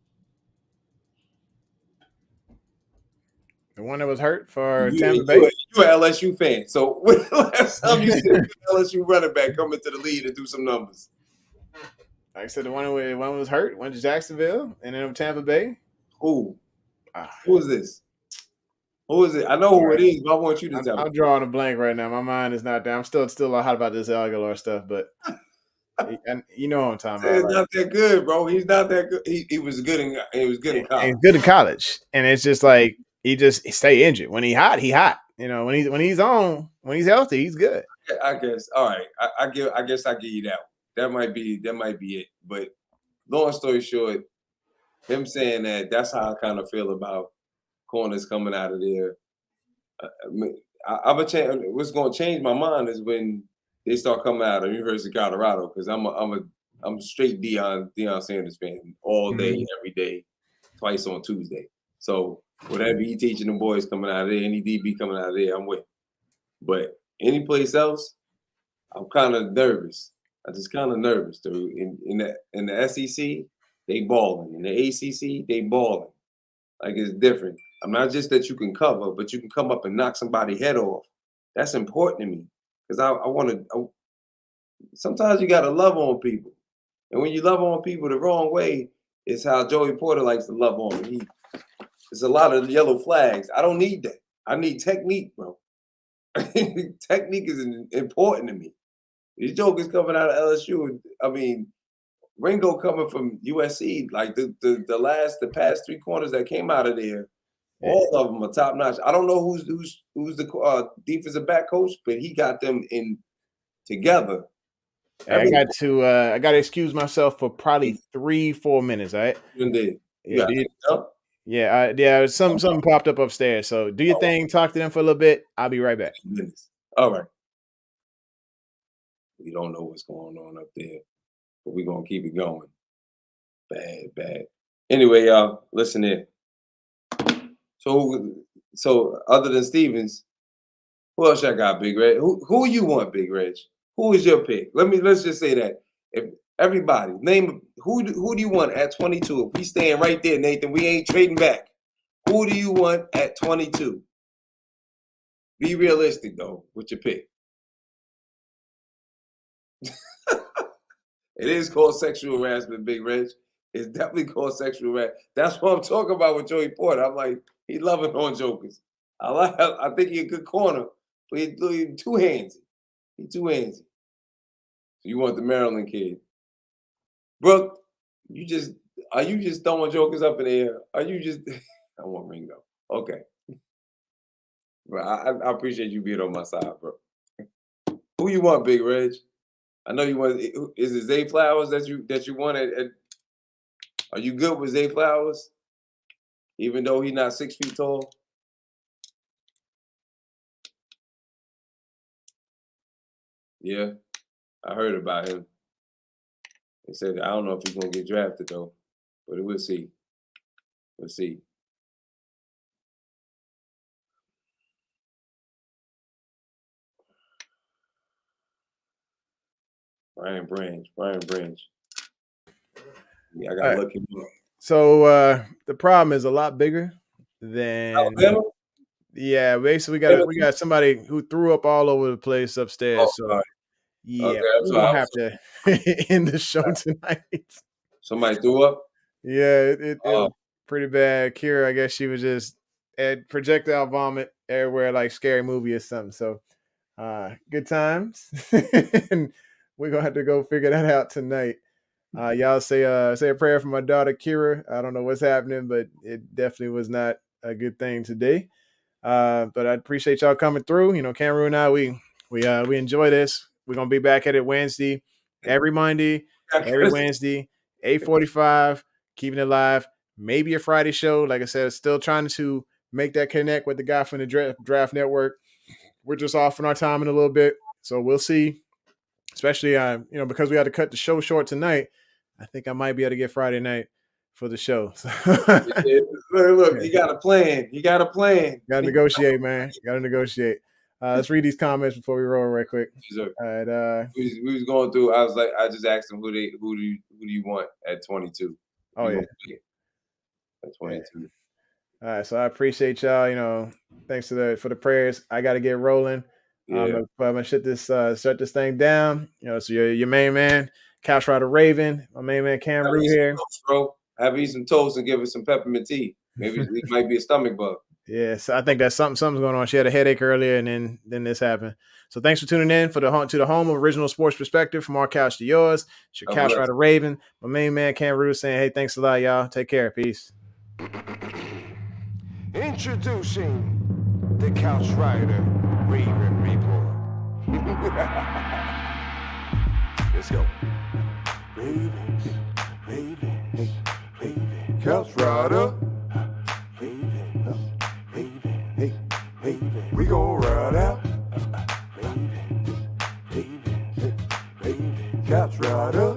The one that was hurt for Tampa Bay. You're an LSU fan, so when the last time you seen a good LSU running back come into the lead and do some numbers? Like I said, the one was hurt, went to Jacksonville, and then Tampa Bay. Who? Who is this? Who is it? I know who it is, but I want you to tell me. I'm drawing a blank right now. My mind is not there. I'm still hot about this Aguilar stuff, but you know what I'm talking about. He's not that good, bro. He's not that good. He was good in college. He's good in college, and it's just like he just stay injured. When he hot, he hot. You know, when he's healthy, he's good. I guess. All right. I guess I give you that one. That might be it. But long story short, him saying that's how I kind of feel about corners coming out of there. What's going to change my mind is when they start coming out of University of Colorado, because I'm a straight Deion Sanders fan all day, every day, twice on Tuesday. So whatever he teaching the boys coming out of there, any DB coming out of there, I'm with. But any place else, I'm kind of nervous. I'm just kind of nervous, dude. In the SEC, they balling. In the ACC, they balling. Like it's different. I'm not just that you can cover, but you can come up and knock somebody's head off. That's important to me because I want to. Sometimes you got to love on people, and when you love on people the wrong way, it's how Joey Porter likes to love on them. There's a lot of yellow flags. I don't need that. I need technique, bro. Technique is important to me. These jokers coming out of LSU. I mean, Ringo coming from USC. Like the past three corners that came out of there, all of them are top notch. I don't know who's the defensive back coach, but he got them in together. I got to excuse myself for probably 3-4 minutes. All right. Something popped up upstairs. So do your thing. Talk to them for a little bit. I'll be right back. All right. We don't know what's going on up there, but we're gonna keep it going. Bad. Anyway, y'all, listen here. So other than Stevens, who else I got, Big Red? Who you want, Big Reg? Who is your pick? Let's just say that. If everybody name who do you want at 22? If we staying right there, Nathan, we ain't trading back. Who do you want at 22? Be realistic though with your pick. It is called sexual harassment, Big Reg. It's definitely called sexual harassment. That's what I'm talking about with Joey Porter. I'm like, he loving on jokers. I think he a good corner, but he too handsy. He too handsy. So you want the Maryland kid. Brooke, are you just throwing jokers up in the air? Are you just I want Ringo. Okay. But I appreciate you being on my side, bro. Who you want, Big Reg? I know you want. Is it Zay Flowers that you want? Are you good with Zay Flowers, even though he's not 6 feet tall? Yeah, I heard about him. They said I don't know if he's gonna get drafted though, but we'll see. We'll see. Brian Branch. Yeah, I gotta look him up. So the problem is a lot bigger than Alabama? Yeah, basically we got somebody who threw up all over the place upstairs. Oh, so sorry. yeah, Okay, we don't have to end the show tonight. Somebody threw up? Yeah, it was pretty bad. Kira, I guess she was just at projectile vomit everywhere like Scary Movie or something. So good times. And we're gonna have to go figure that out tonight. Y'all say a prayer for my daughter Kira. I don't know what's happening, but it definitely was not a good thing today. But I appreciate y'all coming through. You know, Cameroon and I, we enjoy this. We're gonna be back at it Wednesday, every Monday, every Wednesday, 8:45, keeping it live. Maybe a Friday show. Like I said, still trying to make that connect with the guy from the Draft Network. We're just off in our time in a little bit, so we'll see. Especially, because we had to cut the show short tonight. I think I might be able to get Friday night for the show. Look, you got a plan. Got to negotiate, man. Got to negotiate. Let's read these comments before we roll right quick. Sure. All right. We was going through. I was like, I just asked them who do you want at 22? Oh yeah, at 22. Yeah. All right, so I appreciate y'all. You know, thanks for the prayers. I got to get rolling. Yeah. I'm gonna shut this thing down. You know, so your main man, Couch Rider Raven, my main man Cam Rue here. Bro, have eat some toast and give it some peppermint tea. Maybe it might be a stomach bug. Yeah, so I think that's something's going on. She had a headache earlier, and then this happened. So thanks for tuning in to the home of original sports perspective, from our couch to yours. It's your Couch Rider Raven, my main man Cam Rue, saying, "Hey, thanks a lot, y'all. Take care. Peace." Introducing the Couch Rider Raven Report. Let's go. Ravens. Couch Rider. Raven. We gon' ride out. Raven. Couch Rider.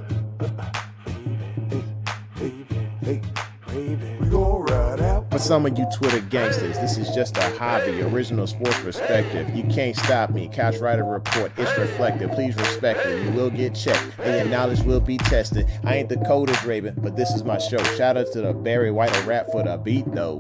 We gon' ride out. For some of you Twitter gangsters, this is just a hobby, original sports perspective. You can't stop me. Couch Rider Report, it's reflective. Please respect it. You will get checked, and your knowledge will be tested. I ain't the coldest Raven, but this is my show. Shout out to the Barry White rap for the beat, though.